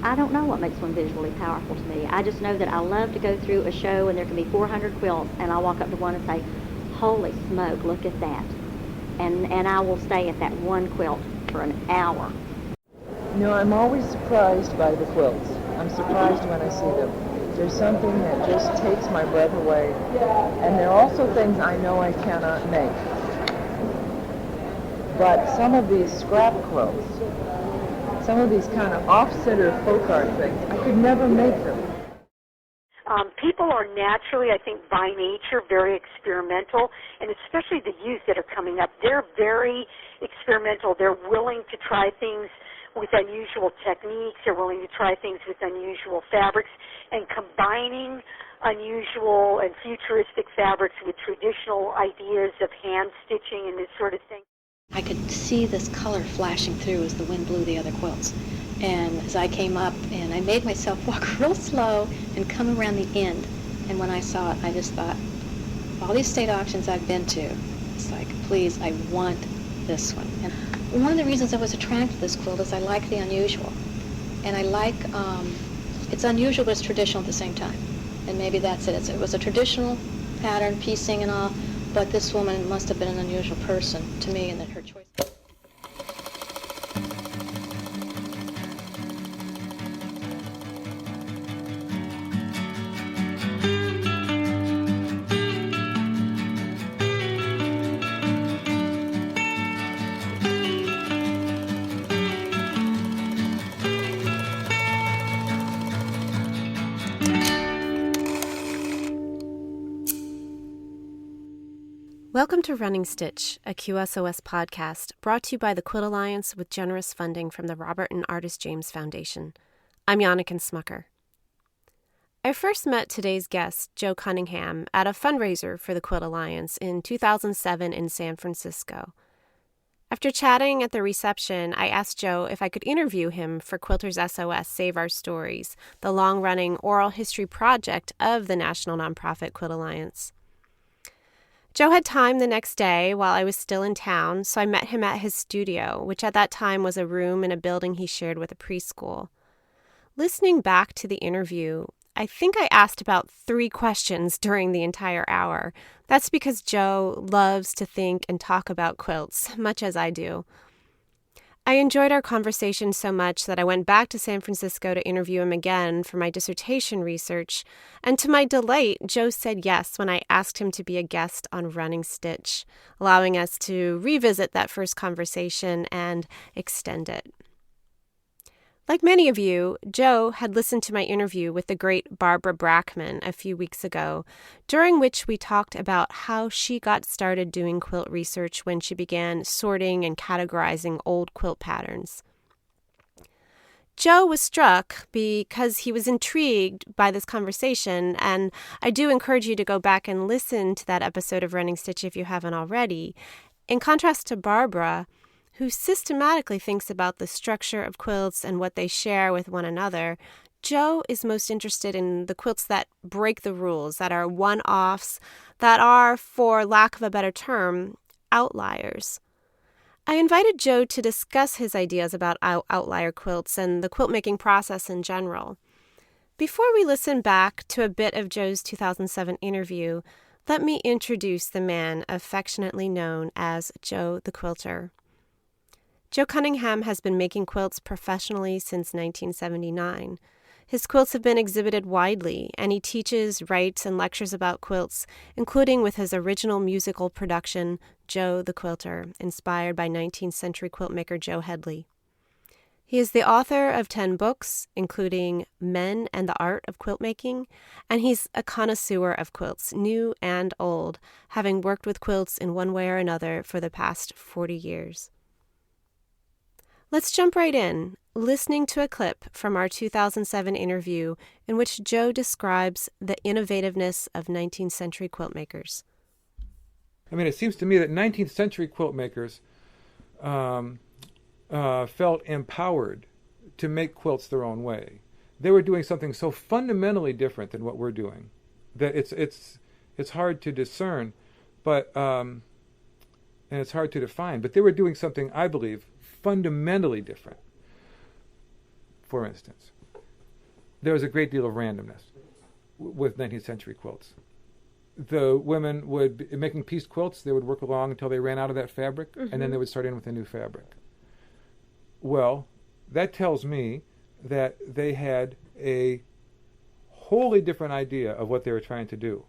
I don't know what makes one visually powerful to me. I just know that I love to go through a show and there can be 400 quilts, and I'll walk up to one and say, holy smoke, look at that. And I will stay at that one quilt for an hour. I'm always surprised by the quilts. I'm surprised when I see them. There's something that just takes my breath away. And there are also things I know I cannot make. But some of these scrap quilts, some of these kind of off-center folk art things, I could never make them. People are naturally, I think, by nature, very experimental, and especially the youth that are coming up. They're very experimental. They're willing to try things with unusual techniques. They're willing to try things with unusual fabrics, and combining unusual and futuristic fabrics with traditional ideas of hand stitching and this sort of thing. I could see this color flashing through as the wind blew the other quilts. And as I came up, and I made myself walk real slow and come around the end. And when I saw it, I just thought, all these state auctions I've been to, it's like, please, I want this one. And one of the reasons I was attracted to this quilt is I like the unusual. And I like, it's unusual but it's traditional at the same time. And maybe that's it. It was a traditional pattern, piecing and all, but this woman must have been an unusual person to me, and that her choice. Welcome to Running Stitch, a QSOS podcast brought to you by the Quilt Alliance with generous funding from the Robert and Artist James Foundation. I'm Janneken Smucker. I first met today's guest, Joe Cunningham, at a fundraiser for the Quilt Alliance in 2007 in San Francisco. After chatting at the reception, I asked Joe if I could interview him for Quilters SOS Save Our Stories, the long-running oral history project of the national nonprofit Quilt Alliance. Joe had time the next day while I was still in town, so I met him at his studio, which at that time was a room in a building he shared with a preschool. Listening back to the interview, I think I asked about 3 questions during the entire hour. That's because Joe loves to think and talk about quilts, much as I do. I enjoyed our conversation so much that I went back to San Francisco to interview him again for my dissertation research, and to my delight, Joe said yes when I asked him to be a guest on Running Stitch, allowing us to revisit that first conversation and extend it. Like many of you, Joe had listened to my interview with the great Barbara Brackman a few weeks ago, during which we talked about how she got started doing quilt research when she began sorting and categorizing old quilt patterns. Joe was struck because he was intrigued by this conversation, and I do encourage you to go back and listen to that episode of Running Stitch if you haven't already. In contrast to Barbara, who systematically thinks about the structure of quilts and what they share with one another, Joe is most interested in the quilts that break the rules, that are one-offs, that are, for lack of a better term, outliers. I invited Joe to discuss his ideas about outlier quilts and the quilt-making process in general. Before we listen back to a bit of Joe's 2007 interview, let me introduce the man affectionately known as Joe the Quilter. Joe Cunningham has been making quilts professionally since 1979. His quilts have been exhibited widely, and he teaches, writes, and lectures about quilts, including with his original musical production, Joe the Quilter, inspired by 19th century quiltmaker Joe Headley. He is the author of 10 books, including Men and the Art of Quiltmaking, and he's a connoisseur of quilts, new and old, having worked with quilts in one way or another for the past 40 years. Let's jump right in, listening to a clip from our 2007 interview in which Joe describes the innovativeness of 19th century quilt makers. I mean, it seems to me that 19th century quilt makers felt empowered to make quilts their own way. They were doing something so fundamentally different than what we're doing that it's hard to discern, but and it's hard to define. But they were doing something, I believe, fundamentally different. For instance, there was a great deal of randomness with 19th century quilts. The women would be making piece quilts. They would work along until they ran out of that fabric, and then they would start in with a new fabric. Well, that tells me that they had a wholly different idea of what they were trying to do.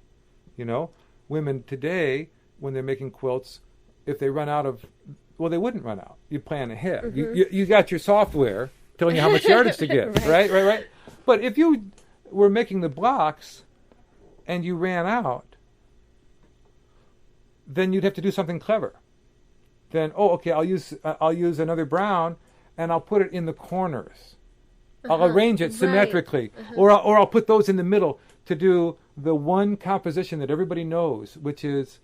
You know, women today, when they're making quilts, if they run out of, well, they wouldn't run out. You plan ahead. You got your software telling you how much yardage to get, right? But if you were making the blocks and you ran out, then you'd have to do something clever. Then, I'll use another brown, and I'll put it in the corners. I'll arrange it symmetrically, or I'll put those in the middle to do the one composition that everybody knows, which is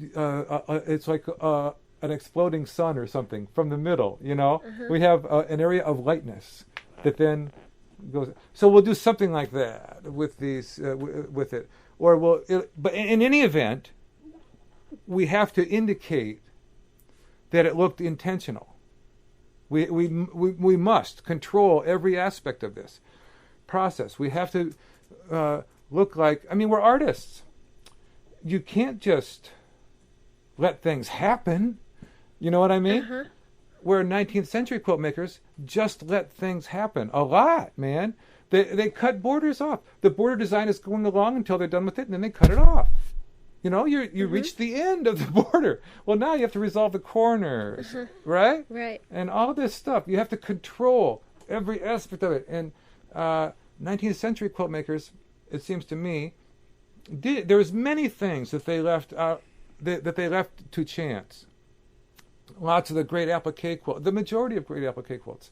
it's like an exploding sun or something from the middle. You know, we have an area of lightness that then goes. So we'll do something like that with these with it, or but in any event, we have to indicate that it looked intentional. We must control every aspect of this process. We have to look like, I mean, we're artists. You can't just let things happen. You know what I mean? Where 19th century quilt makers just let things happen a lot, man. They cut borders off. The border design is going along until they're done with it, and then they cut it off. You know, you reach the end of the border. Well, now you have to resolve the corners, right? Right. And all this stuff, you have to control every aspect of it. And 19th century quilt makers, it seems to me, there was many things that they left out, that they left to chance. Lots of the great applique quilts, the majority of great applique quilts,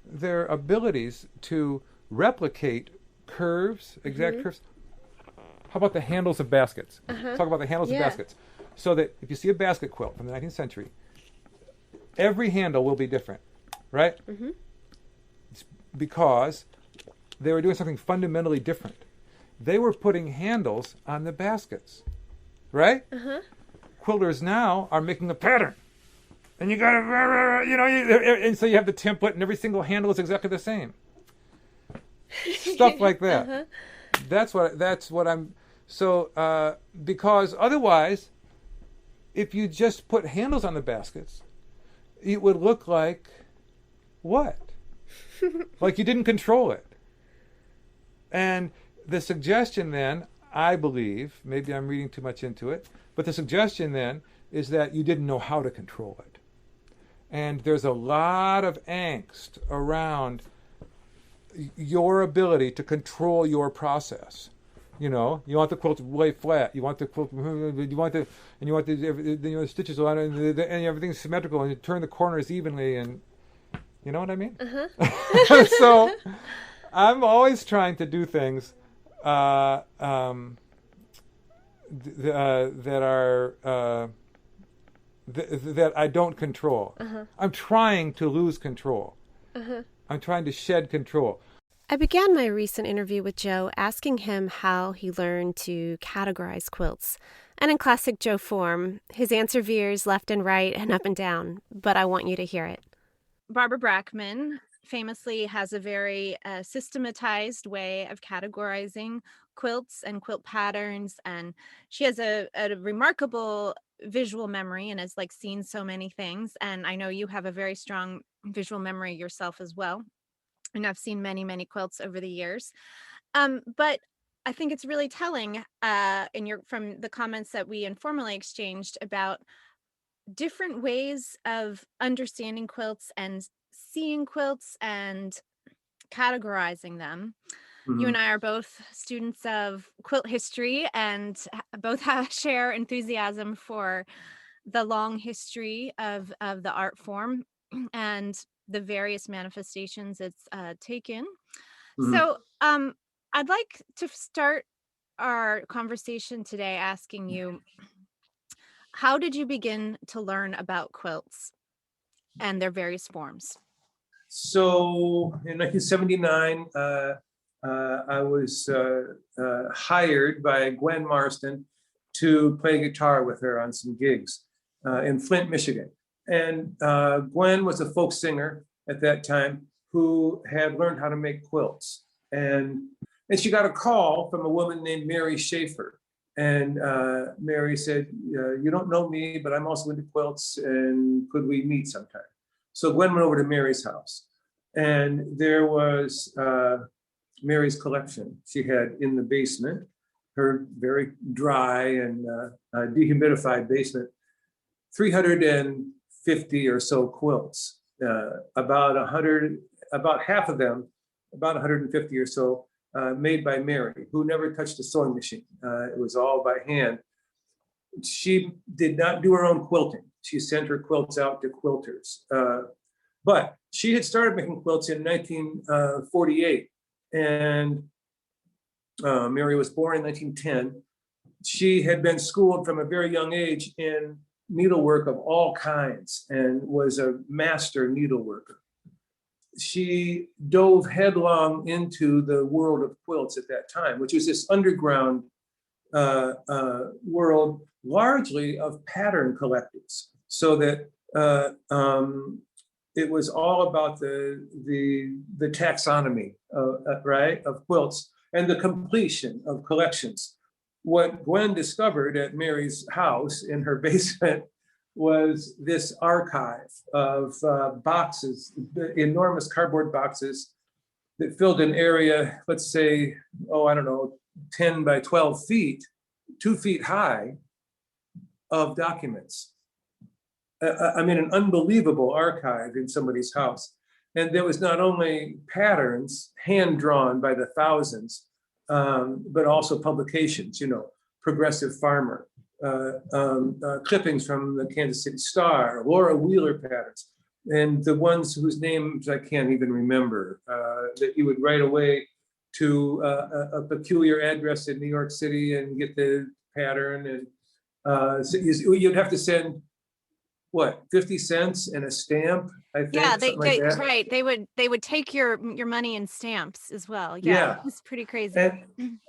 their abilities to replicate curves, exact curves. How about the handles of baskets? Talk about the handles of baskets. So that if you see a basket quilt from the 19th century, every handle will be different, right? It's because they were doing something fundamentally different. They were putting handles on the baskets, right? Quilters now are making a pattern. And you gotta, and so you have the template and every single handle is exactly the same. Stuff like that. That's what I'm. So because otherwise, if you just put handles on the baskets, it would look like what? Like you didn't control it. And the suggestion then, I believe, maybe I'm reading too much into it, but the suggestion then is that you didn't know how to control it. And there's a lot of angst around your ability to control your process. You know, you want the quilt to lay flat. You want the quilt, the stitches on it, and everything's symmetrical, and you turn the corners evenly, and you know what I mean. So, I'm always trying to do things that I don't control. I'm trying to lose control. I'm trying to shed control. I began my recent interview with Joe asking him how he learned to categorize quilts. And in classic Joe form, his answer veers left and right and up and down, but I want you to hear it. Barbara Brackman famously has a very systematized way of categorizing quilts and quilt patterns, and she has a remarkable visual memory and has seen so many things. And I know you have a very strong visual memory yourself as well, and I've seen many quilts over the years. But I think it's really telling from the comments that we informally exchanged about different ways of understanding quilts and seeing quilts and categorizing them. You and I are both students of quilt history and both share enthusiasm for the long history of the art form and the various manifestations it's taken. So I'd like to start our conversation today asking you, how did you begin to learn about quilts and their various forms? So in 1979, I was hired by Gwen Marston to play guitar with her on some gigs in Flint, Michigan. And Gwen was a folk singer at that time who had learned how to make quilts. And she got a call from a woman named Mary Schaefer. And Mary said, you don't know me, but I'm also into quilts, and could we meet sometime? So Gwen went over to Mary's house, and there was Mary's collection. She had in the basement, her very dry and dehumidified basement, 350 or so quilts, about half of them, about 150 or so, made by Mary, who never touched a sewing machine. It was all by hand. She did not do her own quilting. She sent her quilts out to quilters. But she had started making quilts in 1948, and Mary was born in 1910. She had been schooled from a very young age in needlework of all kinds and was a master needleworker. She dove headlong into the world of quilts at that time, which was this underground world, largely of pattern collectors. So that it was all about the taxonomy, right, of quilts and the completion of collections. What Gwen discovered at Mary's house in her basement was this archive of boxes, enormous cardboard boxes that filled an area, let's say, 10 by 12 feet, 2 feet high, of documents. An unbelievable archive in somebody's house. And there was not only patterns hand-drawn by the thousands, but also publications, Progressive Farmer, clippings from the Kansas City Star, Laura Wheeler patterns, and the ones whose names I can't even remember, that you would write away to a peculiar address in New York City and get the pattern. And so you'd have to send, 50 cents and a stamp, I think. Yeah, right. They would take your money in stamps as well. Yeah. It's pretty crazy.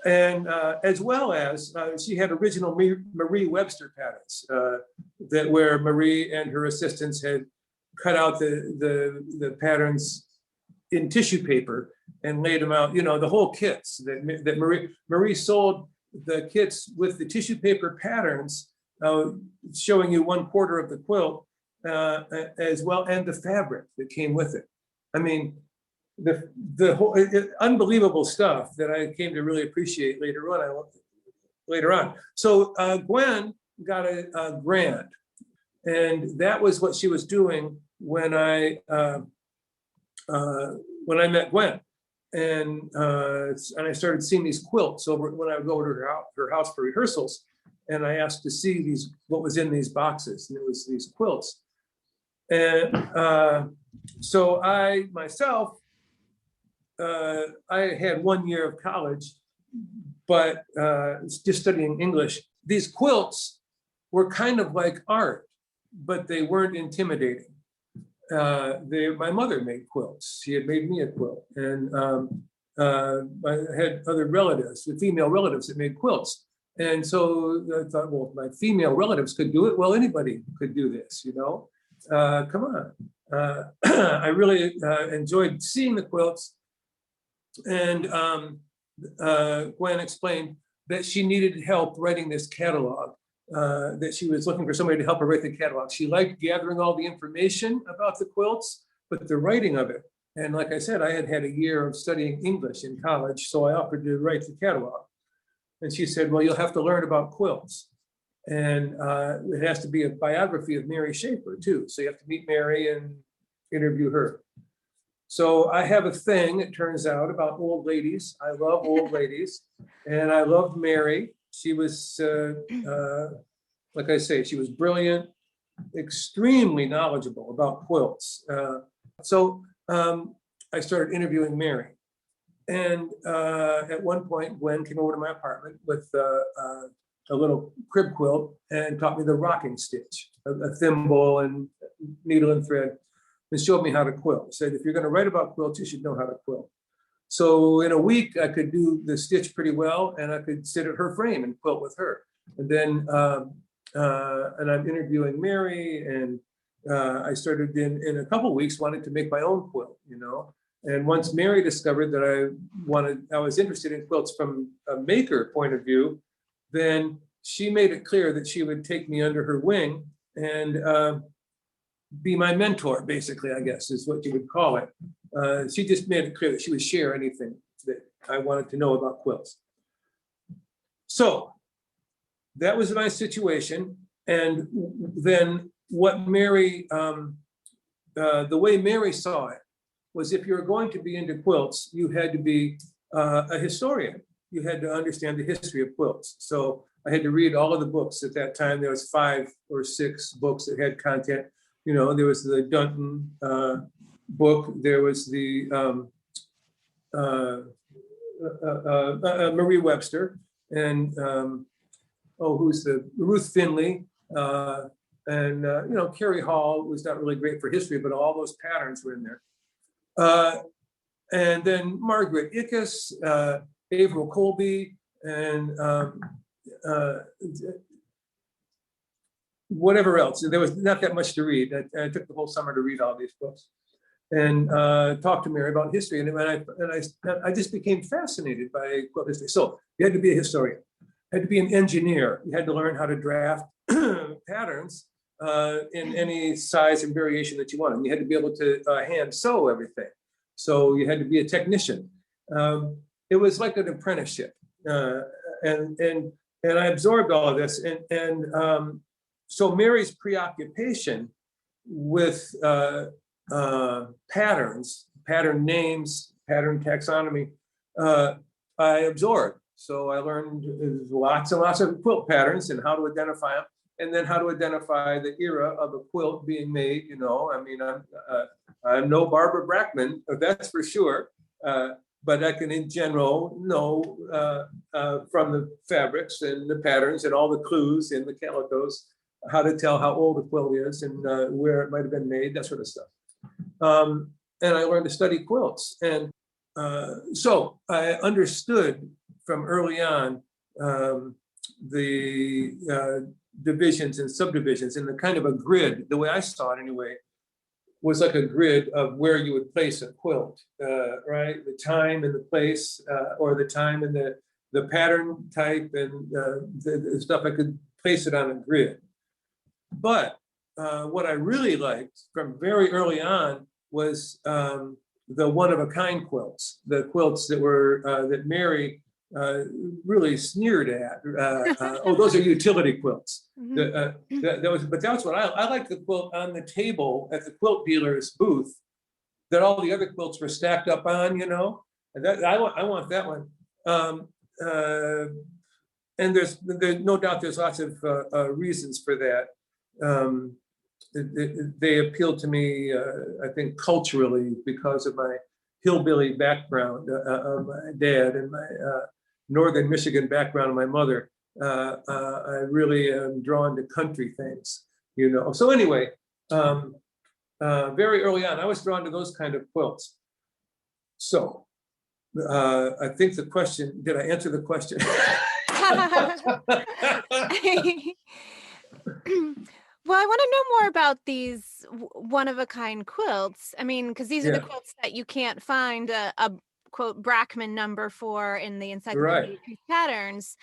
And as well as she had original Marie Webster patterns that where Marie and her assistants had cut out the patterns in tissue paper and laid them out. The whole kits that Marie sold, the kits with the tissue paper patterns, showing you 1/4 of the quilt as well, and the fabric that came with it. The whole unbelievable stuff that I came to really appreciate later on. So Gwen got a grant, and that was what she was doing when I met Gwen, and I started seeing these quilts over when I would go to her house for rehearsals. And I asked to see what was in these boxes, and it was these quilts. And so I myself, I had 1 year of college, but just studying English. These quilts were kind of like art, but they weren't intimidating. My mother made quilts. She had made me a quilt, and I had other relatives, female relatives that made quilts. And so I thought, well, if my female relatives could do it, well, anybody could do this, come on. I really enjoyed seeing the quilts. And Gwen explained that she needed help writing this catalog, that she was looking for somebody to help her write the catalog. She liked gathering all the information about the quilts, but the writing of it. And like I said, I had had a year of studying English in college, so I offered to write the catalog. And she said, well, you'll have to learn about quilts. And it has to be a biography of Mary Schaefer, too. So you have to meet Mary and interview her. So I have a thing, it turns out, about old ladies. I love old ladies. And I loved Mary. She was, like I say, she was brilliant, extremely knowledgeable about quilts. So I started interviewing Mary. And at one point, Gwen came over to my apartment with a little crib quilt and taught me the rocking stitch, a thimble and needle and thread, and showed me how to quilt. Said, if you're going to write about quilts, you should know how to quilt. So in a week, I could do the stitch pretty well, and I could sit at her frame and quilt with her. And then, and I'm interviewing Mary, and I started in a couple of weeks wanting to make my own quilt, you know. And once Mary discovered that I was interested in quilts from a maker point of view, then she made it clear that she would take me under her wing and be my mentor, basically, I guess is what you would call it. She just made it clear that she would share anything that I wanted to know about quilts. So that was my situation. And then what Mary, the way Mary saw it was if you were going to be into quilts, you had to be a historian. You had to understand the history of quilts. So I had to read all of the books. At that time, there was 5 or 6 books that had content. You know, there was the Dunton book. There was the Marie Webster, and who's the Ruth Finley, and you know, Carrie Hall was not really great for history, but all those patterns were in there. And then Margaret Ickes, Averill Colby, and whatever else. There was not that much to read. I took the whole summer to read all these books and talk to Mary about history. And I just became fascinated by quilt history. So you had to be a historian, you had to be an engineer. You had to learn how to draft patterns in any size and variation that you wanted. You had to be able to hand sew everything. So you had to be a technician. It was like an apprenticeship. And I absorbed all of this. So Mary's preoccupation with patterns, pattern names, pattern taxonomy, I absorbed. So I learned lots and lots of quilt patterns and how to identify them, and then how to identify the era of a quilt being made. You know, I mean, I'm no Barbara Brackman, that's for sure, but I can in general know from the fabrics and the patterns and all the clues in the calicos how to tell how old a quilt is and where it might have been made, that sort of stuff. And I learned to study quilts. And so I understood from early on the divisions and subdivisions in the kind of a grid. The way I saw it anyway was like a grid of where you would place a quilt, right? The time and the place, or the time and the pattern type and the stuff. I could place it on a grid. But what I really liked from very early on was the one-of-a-kind quilts, the quilts that were that Mary really sneered at. Those are utility quilts. Mm-hmm. But that's what I liked, the quilt on the table at the quilt dealer's booth that all the other quilts were stacked up on, you know. And I want that one. And there's no doubt there's lots of reasons for that. They appealed to me, I think, culturally because of my hillbilly background of my dad and my northern Michigan background of my mother. I really am drawn to country things, you know. So anyway, very early on, I was drawn to those kind of quilts. So I think the question, did I answer the question? Well, I want to know more about these one-of-a-kind quilts. I mean, because these are the quilts that you can't find a quote Brackman number for in the Encyclopedia of Patterns.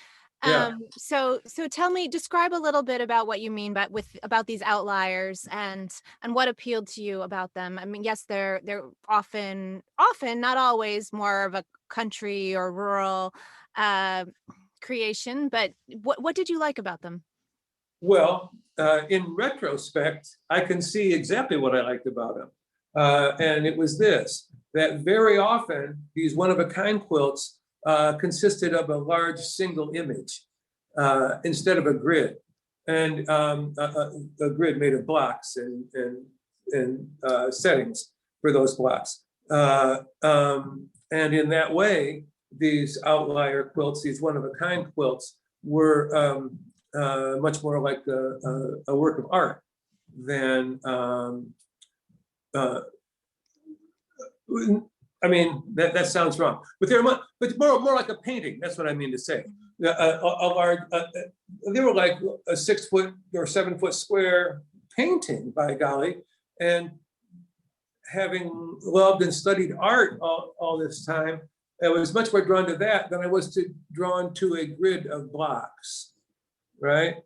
So tell me, describe a little bit about what you mean about these outliers and what appealed to you about them. I mean, yes, they're often, not always, more of a country or rural creation, but what did you like about them? Well, in retrospect, I can see exactly what I liked about them. And it was this, that very often these one-of-a-kind quilts consisted of a large single image instead of a grid. And a grid made of blocks and settings for those blocks. And in that way, these outlier quilts, these one-of-a-kind quilts, were much more like a work of art than, I mean, that sounds wrong, but they're more like a painting. That's what I mean to say. They were like a 6 foot or 7 foot square, painting, by golly. And having loved and studied art all this time, I was much more drawn to that than I was drawn to a grid of blocks, right?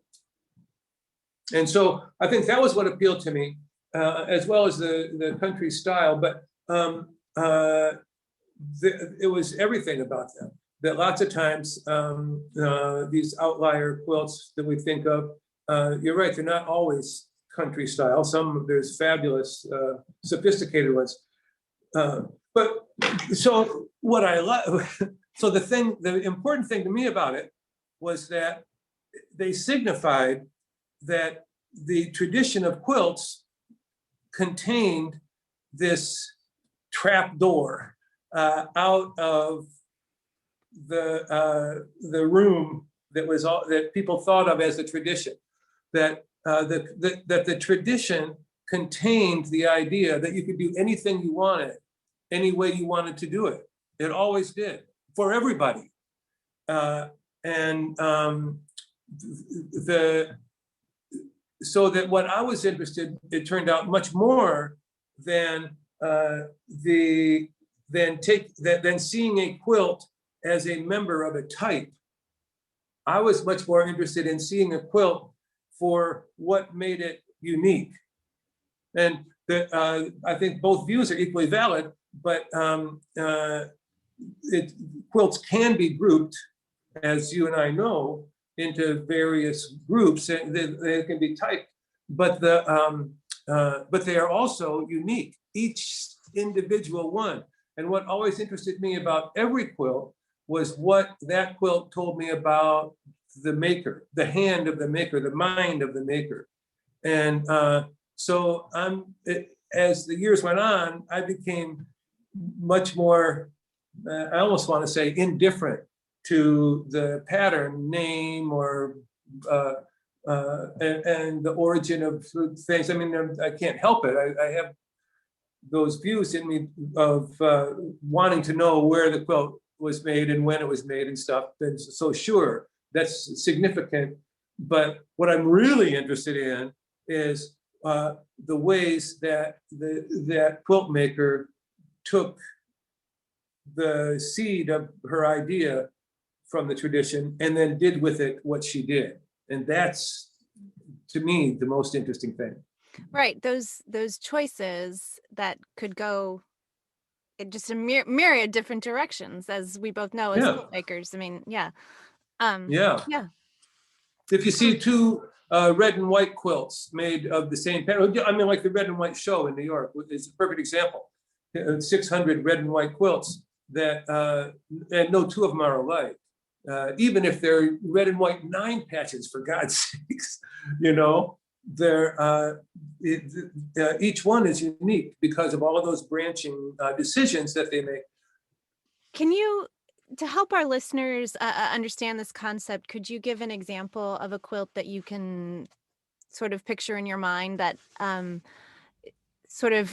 And so I think that was what appealed to me, as well as the country style. But it was everything about them. That lots of times these outlier quilts that we think of, you're right, they're not always country style. There's fabulous, sophisticated ones. But so what I love, so the important thing to me about it was that they signified that the tradition of quilts contained this trap door out of the room that people thought of as the tradition. That the tradition contained the idea that you could do anything you wanted, any way you wanted to do it. It always did, for everybody. So that what I was interested, it turned out much more than seeing a quilt as a member of a type. I was much more interested in seeing a quilt for what made it unique. And I think both views are equally valid, but quilts can be grouped, as you and I know, into various groups, and they can be typed, but they are also unique, each individual one. And what always interested me about every quilt was what that quilt told me about the maker, the hand of the maker, the mind of the maker. And so as the years went on, I became much more, I almost want to say, indifferent to the pattern name or and the origin of things. I mean, I can't help it. I have those views in me of wanting to know where the quilt was made and when it was made and stuff. And so sure, that's significant. But what I'm really interested in is the ways that that quilt maker took the seed of her idea from the tradition and then did with it what she did. And that's, to me, the most interesting thing. Right. Those choices that could go in just a myriad different directions, as we both know as quilt makers. I mean, yeah. Yeah. If you see two red and white quilts made of the same pattern, I mean, like the Red and White show in New York is a perfect example. 600 red and white quilts that, and no two of them are alike. Even if they're red and white 9 patches, for God's sakes, you know, each one is unique because of all of those branching decisions that they make. Can you, to help our listeners understand this concept, could you give an example of a quilt that you can sort of picture in your mind that sort of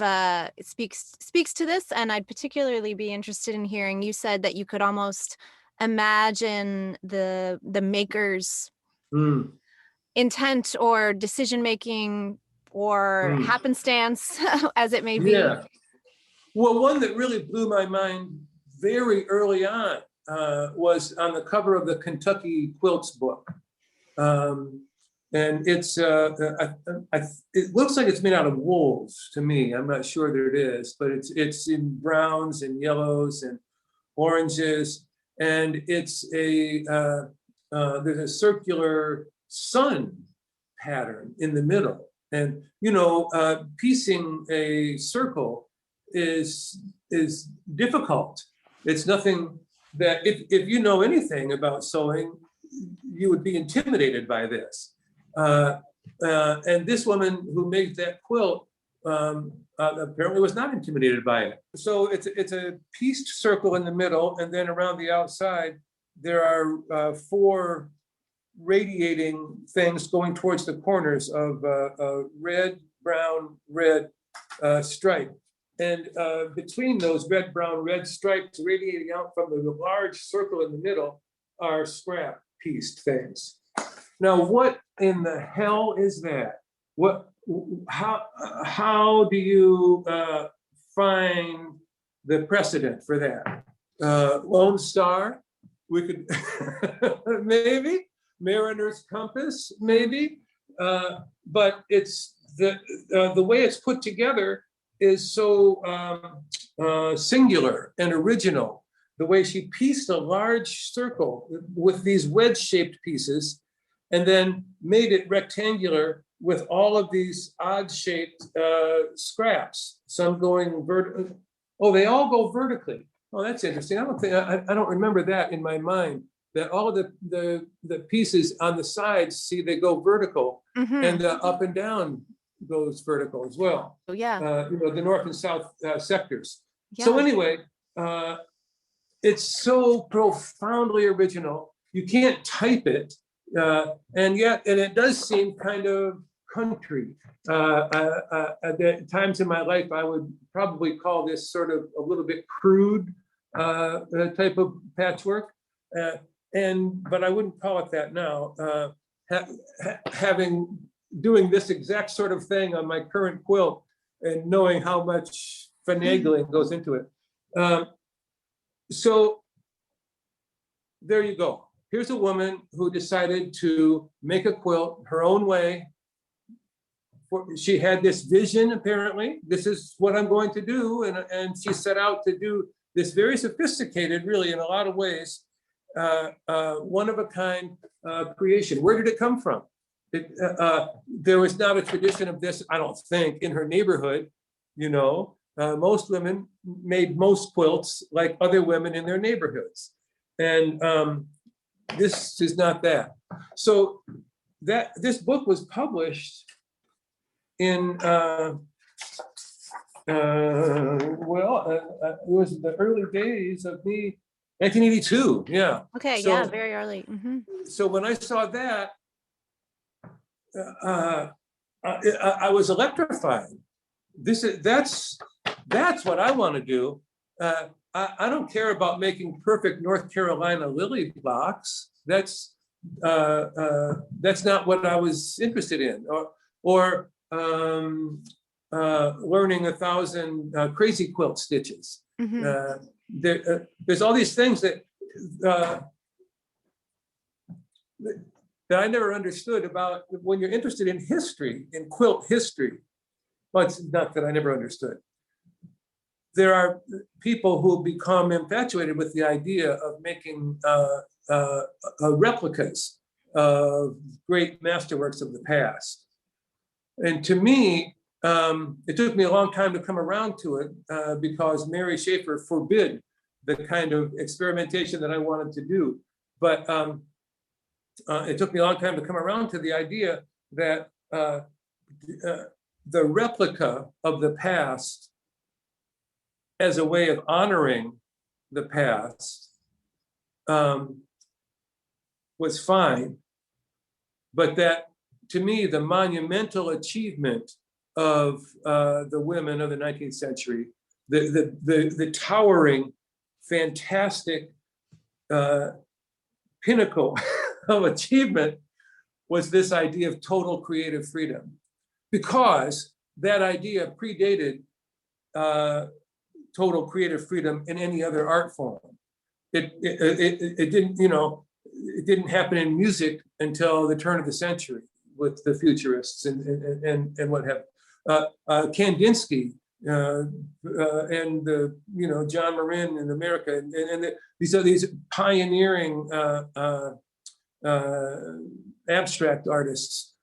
speaks to this? And I'd particularly be interested in hearing, you said that you could almost imagine the maker's intent or decision making or happenstance, as it may be. Yeah. Well, one that really blew my mind very early on was on the cover of the Kentucky Quilts book. And it's it looks like it's made out of wools to me. I'm not sure that it is, but it's in browns and yellows and oranges. And it's there's a circular sun pattern in the middle. And, you know, piecing a circle is difficult. It's nothing that, if you know anything about sewing, you would be intimidated by this. And this woman who made that quilt apparently was not intimidated by it. So it's a pieced circle in the middle, and then around the outside, there are 4 radiating things going towards the corners of a red, brown, red stripe. And between those red, brown, red stripes radiating out from the large circle in the middle are scrap pieced things. Now, what in the hell is that? What how do you find the precedent for that? Lone Star, we could maybe. Mariner's Compass, maybe. But it's the way it's put together is so singular and original. The way she pieced a large circle with these wedge-shaped pieces and then made it rectangular with all of these odd-shaped scraps, some going vertically. Oh, they all go vertically. Oh, that's interesting. I don't remember that in my mind, that all of the pieces on the sides, see, they go vertical, and the up and down goes vertical as well. Oh, yeah. The north and south sectors. Yeah. So anyway, it's so profoundly original. You can't type it, and it does seem kind of country. At times in my life, I would probably call this sort of a little bit crude type of patchwork. But I wouldn't call it that now. Doing this exact sort of thing on my current quilt and knowing how much finagling goes into it. So there you go. Here's a woman who decided to make a quilt her own way. She had this vision, apparently. This is what I'm going to do. And she set out to do this very sophisticated, really, in a lot of ways, one-of-a-kind creation. Where did it come from? There was not a tradition of this, I don't think, in her neighborhood. Most women made most quilts like other women in their neighborhoods. And this is not that. So this book was published in, it was the early days of me, 1982, yeah. Okay, so, yeah, very early. So when I saw that, I was electrified. That's what I want to do. I don't care about making perfect North Carolina lily blocks. That's not what I was interested in, or learning 1,000 crazy quilt stitches. There's all these things that I never understood about when you're interested in history, in quilt history. Well, it's not that I never understood. There are people who become infatuated with the idea of making replicas of great masterworks of the past. And to me, it took me a long time to come around to it because Mary Schaefer forbid the kind of experimentation that I wanted to do. But it took me a long time to come around to the idea that the replica of the past as a way of honoring the past was fine, but that to me, the monumental achievement of the women of the 19th century, the towering, fantastic pinnacle of achievement was this idea of total creative freedom, because that idea predated total creative freedom in any other art form. It didn't, it didn't happen in music until the turn of the century with the futurists and what have you. Kandinsky and John Marin in America, and these are these pioneering abstract artists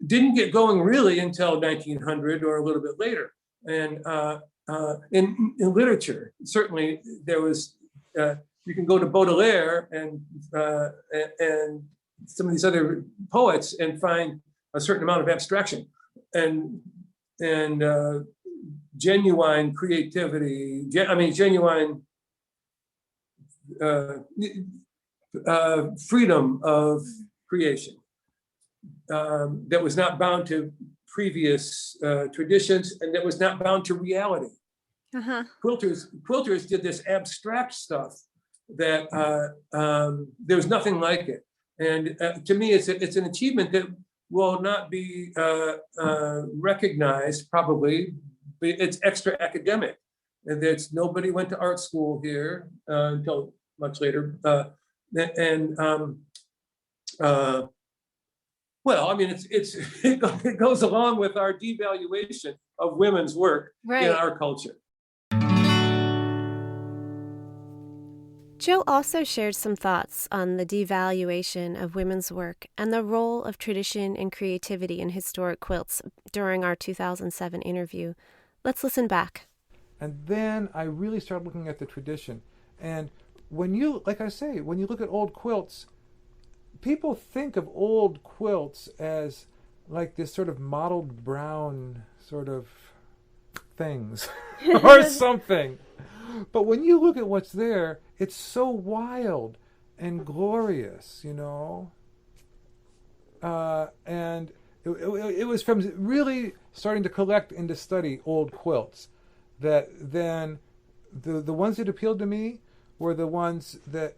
didn't get going really until 1900 or a little bit later. And in literature, certainly there was, you can go to Baudelaire and some of these other poets and find a certain amount of abstraction and genuine creativity, genuine freedom of creation that was not bound to previous traditions and that was not bound to reality. Quilters did this abstract stuff that there's nothing like it. And to me, it's an achievement that will not be recognized, probably. It's extra academic. And that's nobody went to art school here until much later. Well, I mean, it goes along with our devaluation of women's work in our culture. Joe also shared some thoughts on the devaluation of women's work and the role of tradition and creativity in historic quilts during our 2007 interview. Let's listen back. And then I really started looking at the tradition. And when you, like I say, when you look at old quilts, people think of old quilts as like this sort of mottled brown sort of things or something. But when you look at what's there, it's so wild and glorious, you know. And it was from really starting to collect and to study old quilts that then the ones that appealed to me were the ones that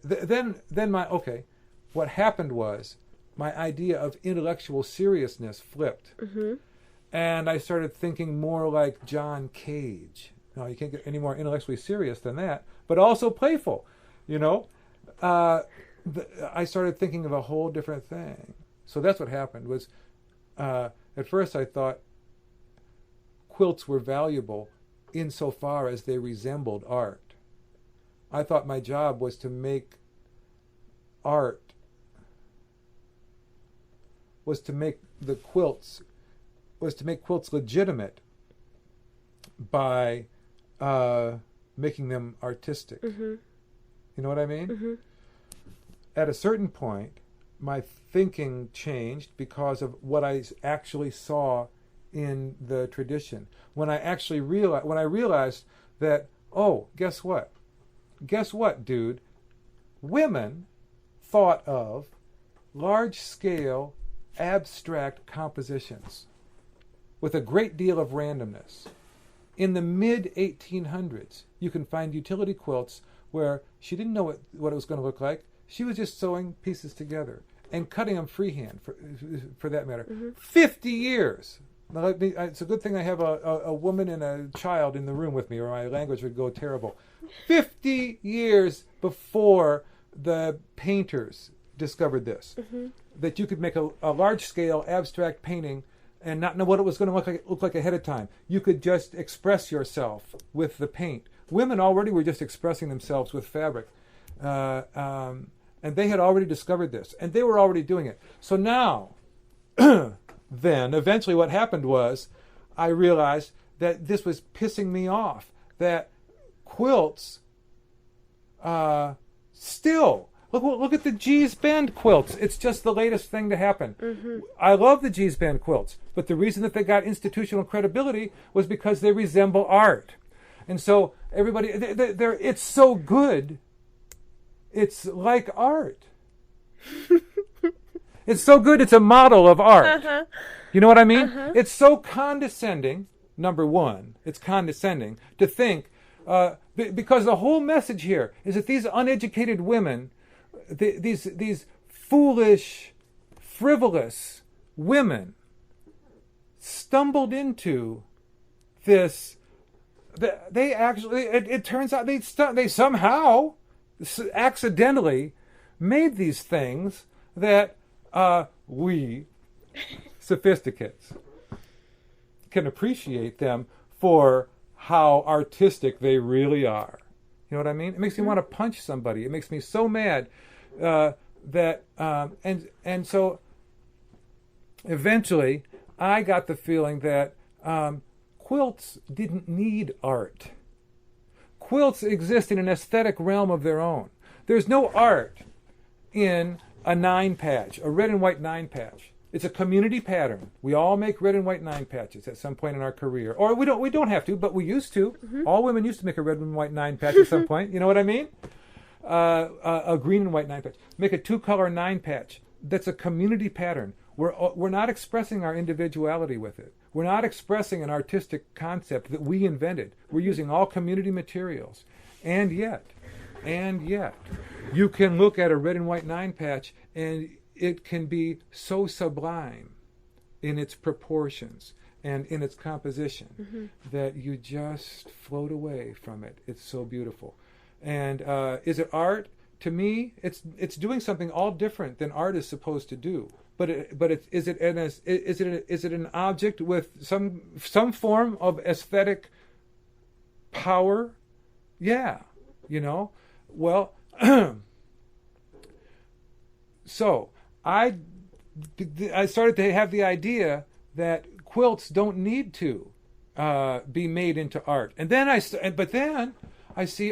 what happened was my idea of intellectual seriousness flipped. Mm-hmm. And I started thinking more like John Cage. No, you can't get any more intellectually serious than that, but also playful, you know. I started thinking of a whole different thing. So that's what happened was, at first I thought quilts were valuable insofar as they resembled art. I thought my job was to make art, was to make quilts legitimate by making them artistic. Mm-hmm. You know what I mean? Mm-hmm. At a certain point, my thinking changed because of what I actually saw in the tradition. When I realized that, oh, guess what? Guess what, dude? Women thought of large-scale, abstract compositions with a great deal of randomness. In the mid-1800s, you can find utility quilts where she didn't know what it was going to look like. She was just sewing pieces together and cutting them freehand, for that matter. Mm-hmm. 50 years. Now, it's a good thing I have a woman and a child in the room with me, or my language would go terrible. 50 years before the painters discovered this, mm-hmm. that you could make a large-scale abstract painting and not know what it was going to look like ahead of time. You could just express yourself with the paint. Women already were just expressing themselves with fabric. And they had already discovered this, and they were already doing it. So now, then, eventually what happened was I realized that this was pissing me off, that quilts still... Look at the G's Bend quilts. It's just the latest thing to happen. Mm-hmm. I love the G's Bend quilts, but the reason that they got institutional credibility was because they resemble art. And so everybody, it's so good, it's like art. It's so good, it's a model of art. Uh-huh. You know what I mean? Uh-huh. It's so condescending, number one, it's condescending to think, because the whole message here is that these uneducated women, these foolish, frivolous women stumbled into this. They actually, it turns out they somehow accidentally made these things that we sophisticates can appreciate them for how artistic they really are. You know what I mean? It makes me want to punch somebody. It makes me so mad that and so eventually I got the feeling that quilts didn't need art. Quilts exist in an aesthetic realm of their own. There's no art in a 9-patch, a red and white 9-patch. It's a community pattern. We all make red and white 9-patches at some point in our career. Or we don't have to, but we used to. Mm-hmm. All women used to make a red and white 9-patch at some point. You know what I mean? A green and white 9-patch. Make a 2-color 9-patch. That's a community pattern. We're not expressing our individuality with it. We're not expressing an artistic concept that we invented. We're using all community materials. And yet, you can look at a red and white 9-patch and it can be so sublime in its proportions and in its composition that you just float away from it. It's so beautiful. And is it art? To me, it's doing something all different than art is supposed to do. But is it an object with some form of aesthetic power? Yeah, Well, so I started to have the idea that quilts don't need to be made into art, and then I see,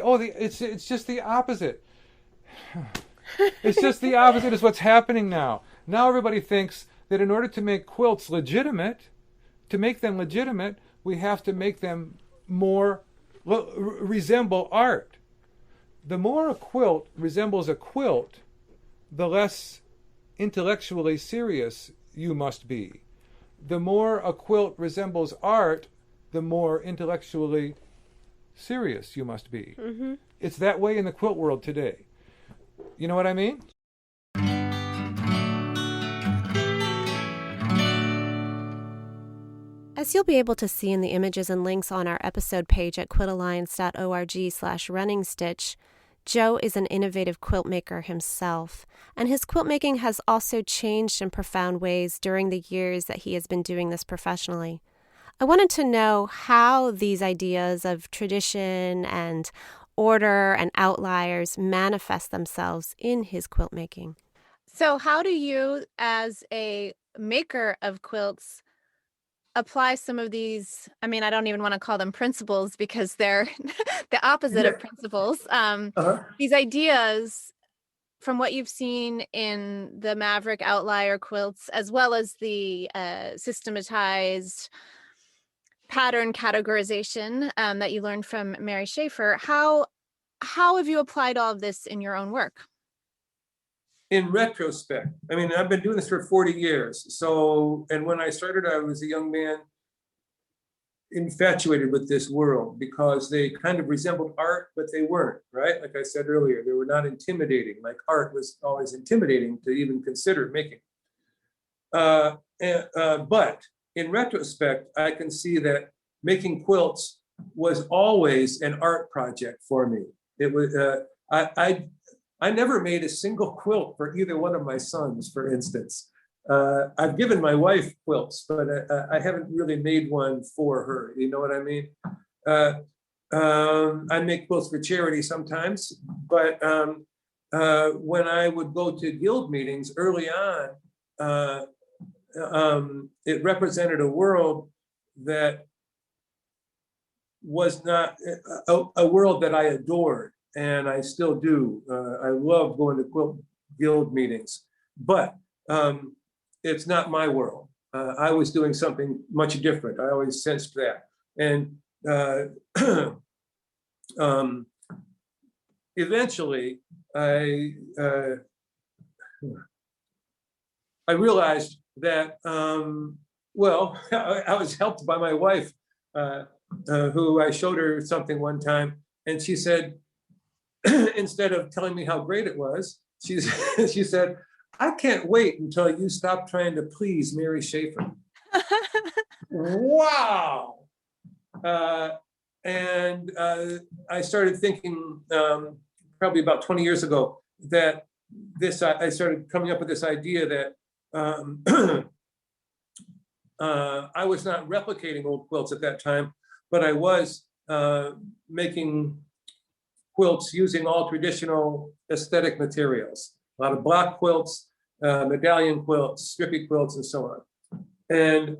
it's just the opposite. It's just the opposite is what's happening now. Now everybody thinks that in order to make quilts legitimate, we have to make them more resemble art. The more a quilt resembles a quilt, the less intellectually serious you must be. The more a quilt resembles art, the more intellectually serious you must be. It's that way in the quilt world today. You know what I mean? As you'll be able to see in the images and links on our episode page at quiltalliance.org/runningstitch, Joe is an innovative quilt maker himself, and his quilt making has also changed in profound ways during the years that he has been doing this professionally. I wanted to know how these ideas of tradition and order and outliers manifest themselves in his quilt making. So how do you, as a maker of quilts, apply some of these? I mean, I don't even want to call them principles because they're the opposite of principles. These ideas from what you've seen in the Maverick Outlier quilts, as well as the systematized pattern categorization that you learned from Mary Schaefer, how have you applied all of this in your own work? In retrospect, I mean, I've been doing this for 40 years. So, and when I started, I was a young man infatuated with this world because they kind of resembled art, but they weren't, right? Like I said earlier, they were not intimidating. Like art was always intimidating to even consider making. But in retrospect, I can see that making quilts was always an art project for me. It was, I never made a single quilt for either one of my sons, for instance. I've given my wife quilts, but I haven't really made one for her. You know what I mean? I make quilts for charity sometimes, but when I would go to guild meetings early on, it represented a world that was not a world that I adored. And I still do. I love going to quilt guild meetings, but it's not my world. I was doing something much different. I always sensed that. And eventually, I realized that, well, I was helped by my wife, who I showed her something one time, and she said, instead of telling me how great it was, she said, I can't wait until you stop trying to please Mary Schaefer. Wow. And I started thinking probably about 20 years ago that I started coming up with this idea that I was not replicating old quilts at that time, but I was making quilts using all traditional aesthetic materials, a lot of block quilts, medallion quilts, strippy quilts, and so on. And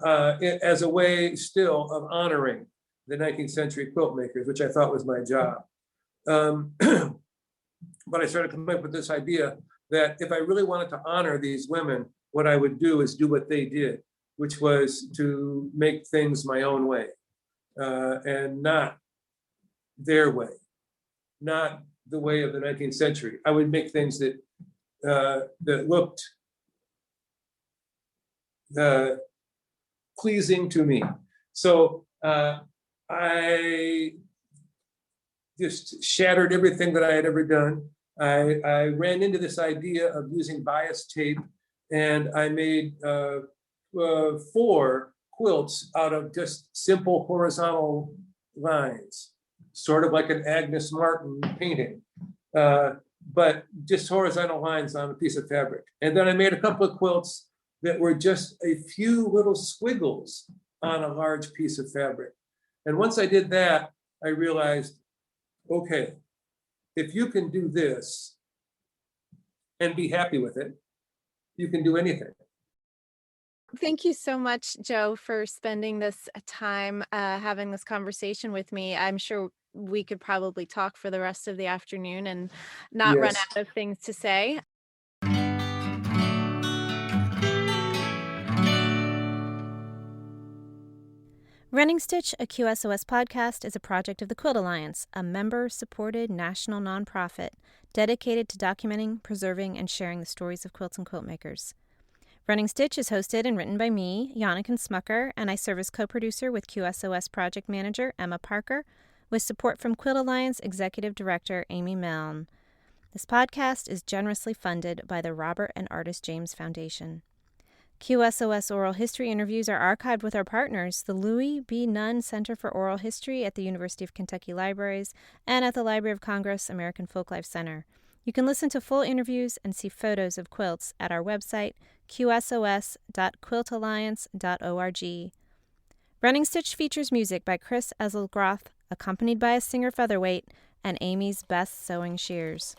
as a way still of honoring the 19th century quilt makers, which I thought was my job. But I started coming up with this idea that if I really wanted to honor these women, what I would do is do what they did, which was to make things my own way and not their way. Not the way of the 19th century. I would make things that looked pleasing to me. So I just shattered everything that I had ever done. I ran into this idea of using bias tape, and I made 4 quilts out of just simple horizontal lines, sort of like an Agnes Martin painting, but just horizontal lines on a piece of fabric. And then I made a couple of quilts that were just a few little squiggles on a large piece of fabric. And once I did that, I realized, okay, if you can do this and be happy with it, you can do anything. Thank you so much, Joe, for spending this time having this conversation with me. I'm sure we could probably talk for the rest of the afternoon and not run Yes. out of things to say. Running Stitch, a QSOS podcast, is a project of the Quilt Alliance, a member-supported national nonprofit dedicated to documenting, preserving, and sharing the stories of quilts and quilt makers. Running Stitch is hosted and written by me, Janneken Smucker, and I serve as co-producer with QSOS project manager Emma Parker, with support from Quilt Alliance Executive Director Amy Milne. This podcast is generously funded by the Robert and Artist James Foundation. QSOS oral history interviews are archived with our partners, the Louis B. Nunn Center for Oral History at the University of Kentucky Libraries and at the Library of Congress American Folklife Center. You can listen to full interviews and see photos of quilts at our website, qsos.quiltalliance.org. Running Stitch features music by Chris Eselgroth, accompanied by a singer featherweight, and Amy's Best Sewing Shears.